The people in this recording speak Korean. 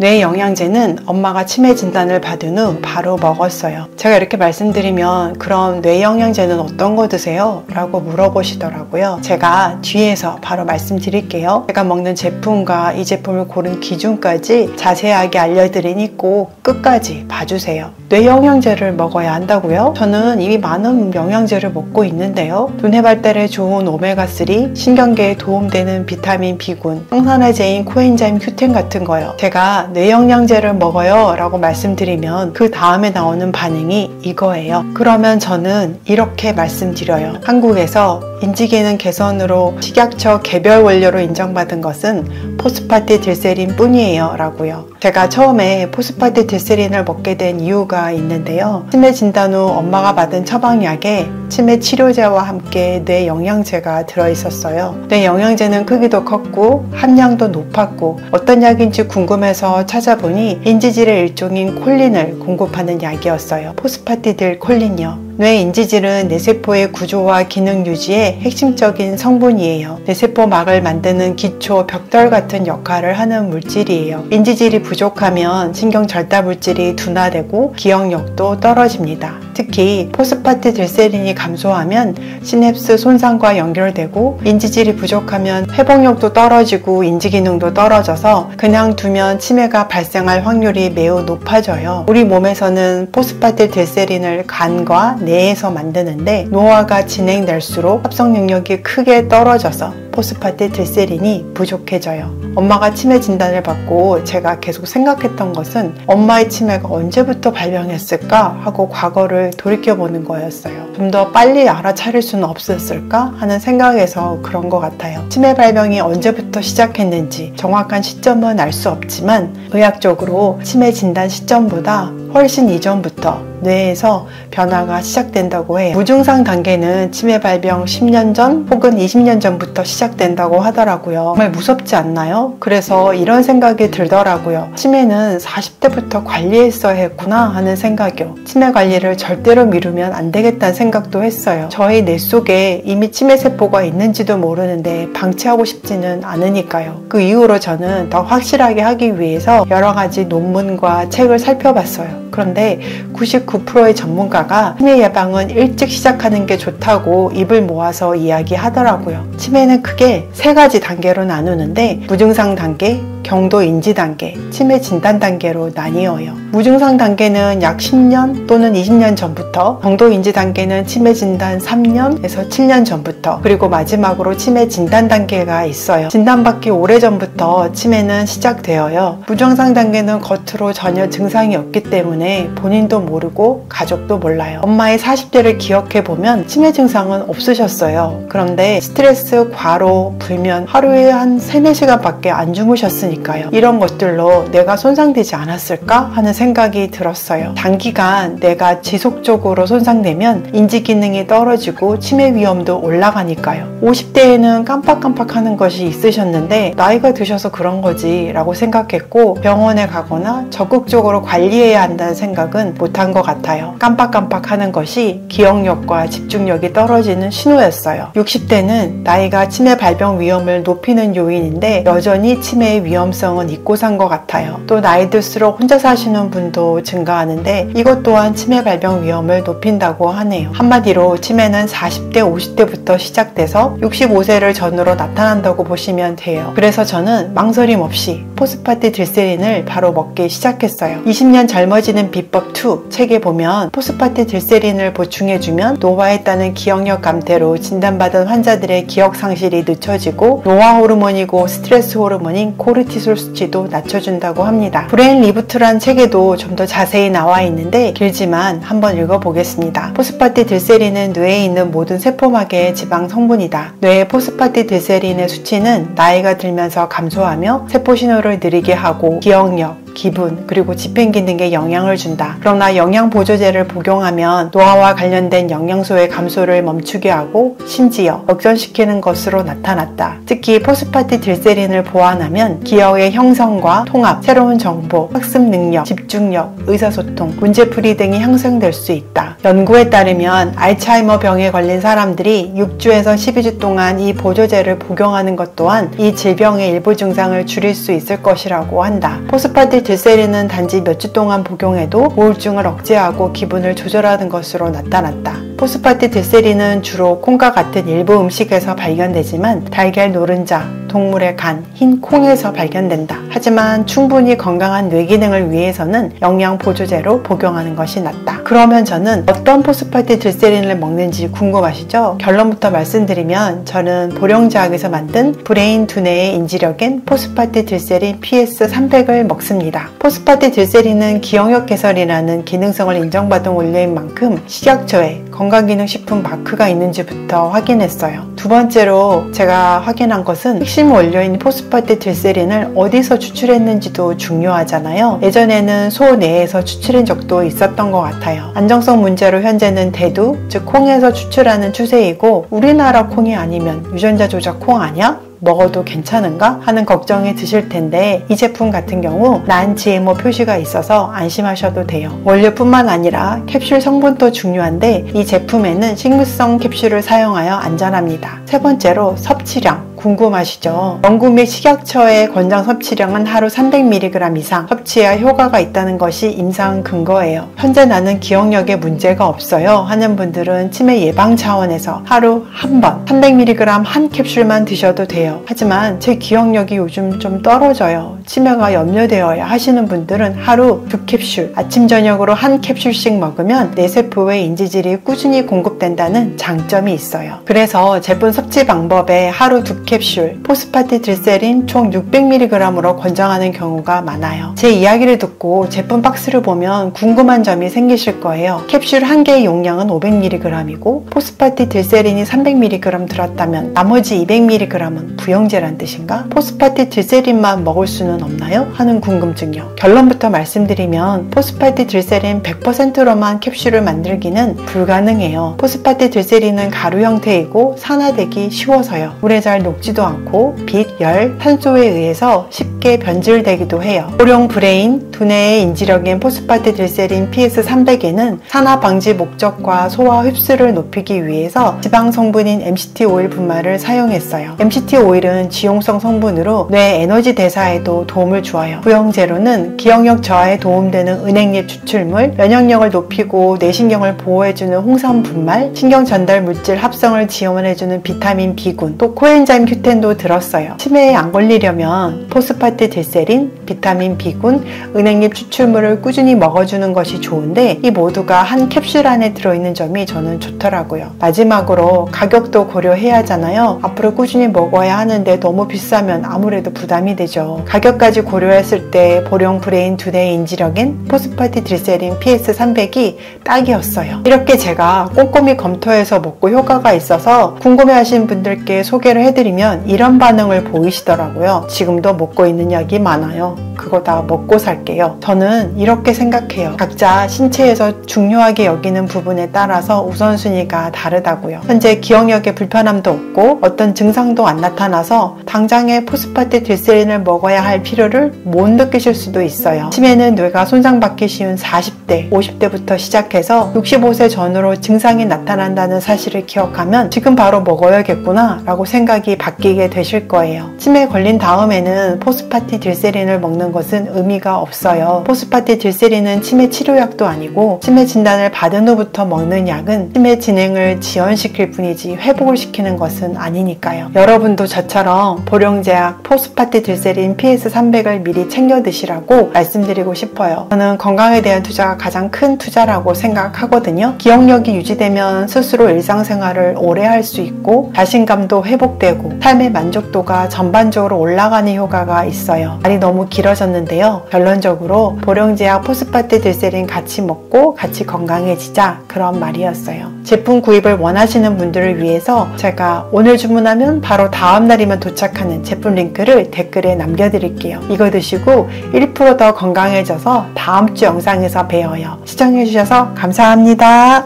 뇌 영양제는 엄마가 치매 진단을 받은 후 바로 먹었어요. 제가 이렇게 말씀드리면 그럼 뇌 영양제는 어떤 거 드세요? 라고 물어보시더라고요. 제가 뒤에서 바로 말씀드릴게요. 제가 먹는 제품과 이 제품을 고른 기준까지 자세하게 알려드리니 꼭 끝까지 봐주세요. 뇌 영양제를 먹어야 한다고요? 저는 이미 많은 영양제를 먹고 있는데요. 두뇌 발달에 좋은 오메가3, 신경계에 도움되는 비타민 B군, 항산화제인 코엔자임 Q10 같은 거요. 제가 뇌 영양제를 먹어요 라고 말씀드리면 그 다음에 나오는 반응이 이거예요. 그러면 저는 이렇게 말씀드려요. 한국에서 인지기능 개선으로 식약처 개별 원료로 인정받은 것은 포스파티딜세린 뿐이에요 라고요. 제가 처음에 포스파티딜세린을 먹게 된 이유가 있는데요. 치매 진단 후 엄마가 받은 처방약에 치매 치료제와 함께 뇌 영양제가 들어있었어요. 뇌 영양제는 크기도 컸고 함량도 높았고 어떤 약인지 궁금해서 찾아보니 인지질의 일종인 콜린을 공급하는 약이었어요. 포스파티딜콜린이요. 뇌 인지질은 뇌세포의 구조와 기능 유지에 핵심적인 성분이에요. 뇌세포막을 만드는 기초 벽돌 같은 역할을 하는 물질이에요. 인지질이 부족하면 신경 절단 물질이 둔화되고 기억력도 떨어집니다. 특히 포스파티딜세린이 감소하면 시냅스 손상과 연결되고 인지질이 부족하면 회복력도 떨어지고 인지기능도 떨어져서 그냥 두면 치매가 발생할 확률이 매우 높아져요. 우리 몸에서는 포스파티딜세린을 간과 뇌에서 만드는데 노화가 진행될수록 합성 능력이 크게 떨어져서 포스파티딜세린이 부족해져요. 엄마가 치매 진단을 받고 제가 계속 생각했던 것은 엄마의 치매가 언제부터 발병했을까 하고 과거를 돌이켜보는 거였어요. 좀 더 빨리 알아차릴 수는 없었을까 하는 생각에서 그런 것 같아요. 치매 발병이 언제부터 시작했는지 정확한 시점은 알 수 없지만 의학적으로 치매 진단 시점보다 훨씬 이전부터 뇌에서 변화가 시작된다고 해요. 무증상 단계는 치매 발병 10년 전 혹은 20년 전부터 시작된다고 하더라고요. 정말 무섭지 않나요? 그래서 이런 생각이 들더라고요. 치매는 40대부터 관리했어야 했구나 하는 생각이요. 치매 관리를 절대로 미루면 안 되겠다는 생각도 했어요. 저희 뇌 속에 이미 치매 세포가 있는지도 모르는데 방치하고 싶지는 않으니까요. 그 이후로 저는 더 확실하게 하기 위해서 여러 가지 논문과 책을 살펴봤어요. 그런데 99%의 전문가가 치매 예방은 일찍 시작하는 게 좋다고 입을 모아서 이야기하더라고요. 치매는 크게 세 가지 단계로 나누는데 무증상 단계, 경도 인지 단계, 치매 진단 단계로 나뉘어요. 무증상 단계는 약 10년 또는 20년 전부터, 경도 인지 단계는 치매 진단 3년에서 7년 전부터, 그리고 마지막으로 치매 진단 단계가 있어요. 진단받기 오래전부터 치매는 시작되어요. 무증상 단계는 겉으로 전혀 증상이 없기 때문에 본인도 모르고 가족도 몰라요. 엄마의 40대를 기억해보면 치매 증상은 없으셨어요. 그런데 스트레스, 과로, 불면 하루에 한 3-4시간밖에 안 주무셨으니까요. 이런 것들로 뇌가 손상되지 않았을까 하는 생각이 들었어요. 단기간 뇌가 지속적으로 손상되면 인지기능이 떨어지고 치매 위험도 올라가니까요. 50대에는 깜빡깜빡하는 것이 있으셨는데 나이가 드셔서 그런 거지 라고 생각했고 병원에 가거나 적극적으로 관리해야 한다는 생각은 못한 것 같아요. 깜빡깜빡하는 것이 기억력과 집중력이 떨어지는 신호였어요. 60대는 나이가 치매 발병 위험을 높이는 요인인데 여전히 치매의 위험성은 잊고 산 것 같아요. 또 나이 들수록 혼자 사시는 분도 증가하는데 이것 또한 치매 발병 위험을 높인다고 하네요. 한마디로 치매는 40대, 50대부터 시작돼서 65세를 전후로 나타난다고 보시면 돼요. 그래서 저는 망설임 없이 포스파티딜세린을 바로 먹기 시작했어요. 20년 젊어지는 비법 2 책에 보면 포스파티딜세린을 보충해주면 노화에 따른 기억력 감퇴로 진단받은 환자들의 기억 상실이 늦춰지고 노화 호르몬이고 스트레스 호르몬인 코르티솔 수치도 낮춰준다고 합니다. 브레인 리부트란 책에도 좀 더 자세히 나와 있는데 길지만 한번 읽어보겠습니다. 포스파티딜세린은 뇌에 있는 모든 세포막의 지방 성분이다. 뇌의 포스파티딜세린의 수치는 나이가 들면서 감소하며 세포 신호를 느리게 하고 기억력, 기분, 그리고 집행기능에 영향을 준다. 그러나 영양보조제를 복용하면 노화와 관련된 영양소의 감소를 멈추게 하고 심지어 역전시키는 것으로 나타났다. 특히 포스파티딜세린을 보완하면 기억의 형성과 통합, 새로운 정보, 학습 능력, 집중력, 의사소통, 문제풀이 등이 향상될 수 있다. 연구에 따르면 알츠하이머 병에 걸린 사람들이 6주에서 12주 동안 이 보조제를 복용하는 것 또한 이 질병의 일부 증상을 줄일 수 있을 것이라고 한다. 포스파티딜세린 포스파티딜세린은 단지 몇 주 동안 복용해도 우울증을 억제하고 기분을 조절하는 것으로 나타났다. 포스파티딜세린은 주로 콩과 같은 일부 음식에서 발견되지만 달걀 노른자, 동물의 간, 흰 콩에서 발견된다. 하지만 충분히 건강한 뇌 기능을 위해서는 영양 보조제로 복용하는 것이 낫다. 그러면 저는 어떤 포스파티딜세린을 먹는지 궁금하시죠? 결론부터 말씀드리면 저는 보령제약에서 만든 브레인 두뇌의 인지력인 포스파티딜세린 PS300을 먹습니다. 포스파티딜세린은 기억력 개선이라는 기능성을 인정받은 원료인 만큼 식약처에 건강기능식품 마크가 있는지부터 확인했어요. 두 번째로 제가 확인한 것은 핵심 원료인 포스파티딜세린을 어디서 추출했는지도 중요하잖아요. 예전에는 소 내에서 추출한 적도 있었던 것 같아요. 안정성 문제로 현재는 대두, 즉 콩에서 추출하는 추세이고 우리나라 콩이 아니면 유전자 조작 콩 아니야? 먹어도 괜찮은가? 하는 걱정이 드실 텐데 이 제품 같은 경우 non-GMO 표시가 있어서 안심하셔도 돼요. 원료뿐만 아니라 캡슐 성분도 중요한데 이 제품에는 식물성 캡슐을 사용하여 안전합니다. 세 번째로 섭취량. 궁금하시죠? 영국 및 식약처의 권장 섭취량은 하루 300mg 이상 섭취해야 효과가 있다는 것이 임상 근거예요. 현재 나는 기억력에 문제가 없어요 하는 분들은 치매 예방 차원에서 하루 한 번 300mg 한 캡슐만 드셔도 돼요. 하지만 제 기억력이 요즘 좀 떨어져요. 치매가 염려되어야 하시는 분들은 하루 2캡슐, 아침 저녁으로 한 캡슐씩 먹으면 뇌세포의 인지질이 꾸준히 공급된다는 장점이 있어요. 그래서 제품 섭취 방법에 하루 2캡슐, 포스파티딜세린 총 600mg으로 권장하는 경우가 많아요. 제 이야기를 듣고 제품 박스를 보면 궁금한 점이 생기실 거예요. 캡슐 한 개의 용량은 500mg이고 포스파티딜세린이 300mg 들었다면 나머지 200mg은 부영제란 뜻인가? 포스파티딜세린만 먹을 수는 없나요? 하는 궁금증이요. 결론부터 말씀드리면 포스파티딜세린 100%로만 캡슐을 만들기는 불가능해요. 포스파티딜세린은 가루 형태이고 산화되기 쉬워서요. 물에 잘 녹지도 않고 빛, 열, 탄소에 의해서 쉽게 변질되기도 해요. 고령 브레인, 두뇌의 인지력인 포스파티딜세린 PS300에는 산화 방지 목적과 소화 흡수를 높이기 위해서 지방 성분인 MCT 오일 분말을 사용했어요. MCT 오일은 지용성 성분으로 뇌 에너지 대사에도 도움을 주어요. 부영제로는 기억력 저하에 도움되는 은행잎 추출물, 면역력을 높이고 뇌신경을 보호해주는 홍삼 분말, 신경 전달 물질 합성을 지원해주는 비타민 B군, 또 코엔자임 Q10도 들었어요. 치매에 안 걸리려면 포스파티딜세린, 비타민 B군, 은행잎 추출물을 꾸준히 먹어주는 것이 좋은데 이 모두가 한 캡슐 안에 들어있는 점이 저는 좋더라고요. 마지막으로 가격도 고려해야 하잖아요. 앞으로 꾸준히 먹어야 하는데 너무 비싸면 아무래도 부담이 되죠. 가격까지 고려했을 때 보령 브레인 두뇌 인지력인 포스파티딜세린 PS300이 딱이었어요. 이렇게 제가 꼼꼼히 검토해서 먹고 효과가 있어서 궁금해하시는 분들께 소개를 해드리면 이런 반응을 보이시더라고요. 지금도 먹고 있는 약이 많아요. 그거 다 먹고 살게요. 저는 이렇게 생각해요. 각자 신체에서 중요하게 여기는 부분에 따라서 우선순위가 다르다고요. 현재 기억력에 불편함도 없고 어떤 증상도 안 나타나서 당장에 포스파티딜세린을 먹어야 할 필요를 못 느끼실 수도 있어요. 치매는 뇌가 손상받기 쉬운 40대, 50대부터 시작해서 65세 전후로 증상이 나타난다는 사실을 기억하면 지금 바로 먹어야겠구나 라고 생각이 바뀌게 되실 거예요. 치매에 걸린 다음에는 포스파티딜세린을 먹는 것은 의미가 없어요. 포스파티딜세린은 치매 치료약도 아니고 치매 진단을 받은 후부터 먹는 약은 치매 진행을 지연시킬 뿐이지 회복을 시키는 것은 아니니까요. 여러분도 저처럼 보령제약 포스파티딜세린 PS300을 미리 챙겨 드시라고 말씀드리고 싶어요. 저는 건강에 대한 투자가 가장 큰 투자라고 생각하거든요. 기억력이 유지되면 스스로 일상생활을 오래 할 수 있고 자신감도 회복되고 삶의 만족도가 전반적으로 올라가는 효과가 있어요. 말이 너무 길어졌는데요. 결론적으로 보령제약 포스파티딜세린 같이 먹고 같이 건강해지자, 그런 말이었어요. 제품 구입을 원하시는 분들을 위해서 제가 오늘 주문하면 바로 다음 날이면 도착하는 제품 링크를 댓글에 남겨드릴게요. 이거 드시고 1% 더 건강해져서 다음 주 영상에서 봬요. 시청해주셔서 감사합니다.